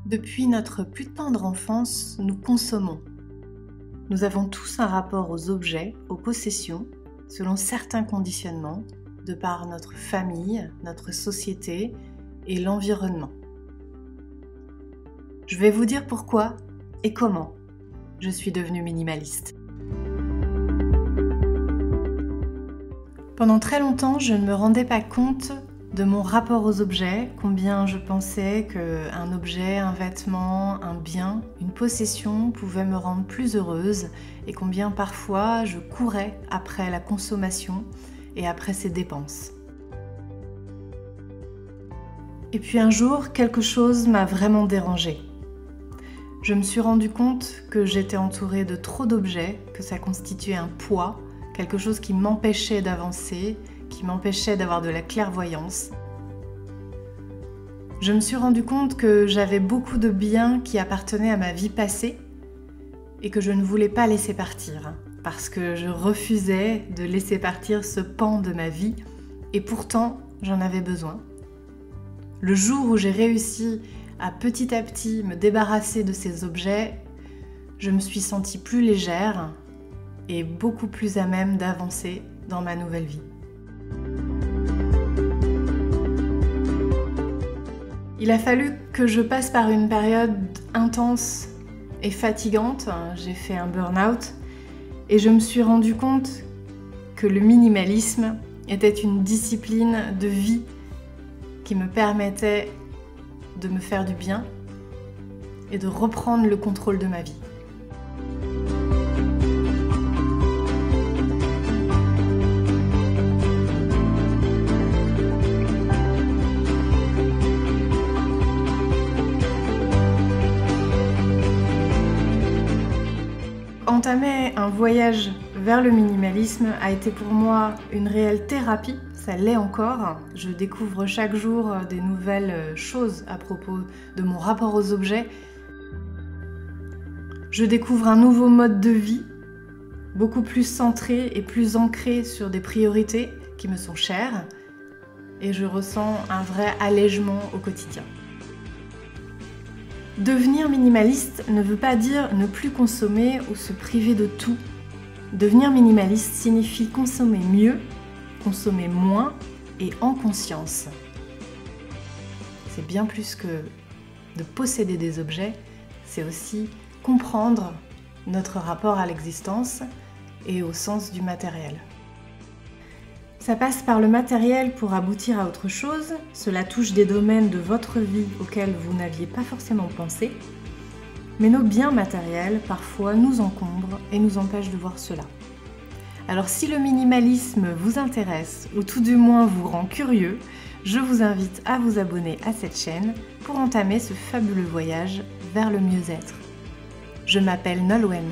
Depuis notre plus tendre enfance, nous consommons. Nous avons tous un rapport aux objets, aux possessions, selon certains conditionnements, de par notre famille, notre société et l'environnement. Je vais vous dire pourquoi et comment je suis devenue minimaliste. Pendant très longtemps, je ne me rendais pas compte de mon rapport aux objets, combien je pensais qu'un objet, un vêtement, un bien, une possession pouvait me rendre plus heureuse et combien parfois je courais après la consommation et après ses dépenses. Et puis un jour, quelque chose m'a vraiment dérangée. Je me suis rendu compte que j'étais entourée de trop d'objets, que ça constituait un poids, quelque chose qui m'empêchait d'avancer, qui m'empêchait d'avoir de la clairvoyance. Je me suis rendu compte que j'avais beaucoup de biens qui appartenaient à ma vie passée et que je ne voulais pas laisser partir, parce que je refusais de laisser partir ce pan de ma vie et pourtant j'en avais besoin. Le jour où j'ai réussi à petit me débarrasser de ces objets, je me suis sentie plus légère et beaucoup plus à même d'avancer dans ma nouvelle vie. Il a fallu que je passe par une période intense et fatigante. J'ai fait un burn-out et je me suis rendu compte que le minimalisme était une discipline de vie qui me permettait de me faire du bien et de reprendre le contrôle de ma vie. Entamer un voyage vers le minimalisme a été pour moi une réelle thérapie, ça l'est encore. Je découvre chaque jour des nouvelles choses à propos de mon rapport aux objets. Je découvre un nouveau mode de vie, beaucoup plus centré et plus ancré sur des priorités qui me sont chères, et je ressens un vrai allègement au quotidien. Devenir minimaliste ne veut pas dire ne plus consommer ou se priver de tout. Devenir minimaliste signifie consommer mieux, consommer moins et en conscience. C'est bien plus que de posséder des objets, c'est aussi comprendre notre rapport à l'existence et au sens du matériel. Ça passe par le matériel pour aboutir à autre chose, cela touche des domaines de votre vie auxquels vous n'aviez pas forcément pensé, mais nos biens matériels parfois nous encombrent et nous empêchent de voir cela. Alors si le minimalisme vous intéresse ou tout du moins vous rend curieux, je vous invite à vous abonner à cette chaîne pour entamer ce fabuleux voyage vers le mieux-être. Je m'appelle Nolwenn.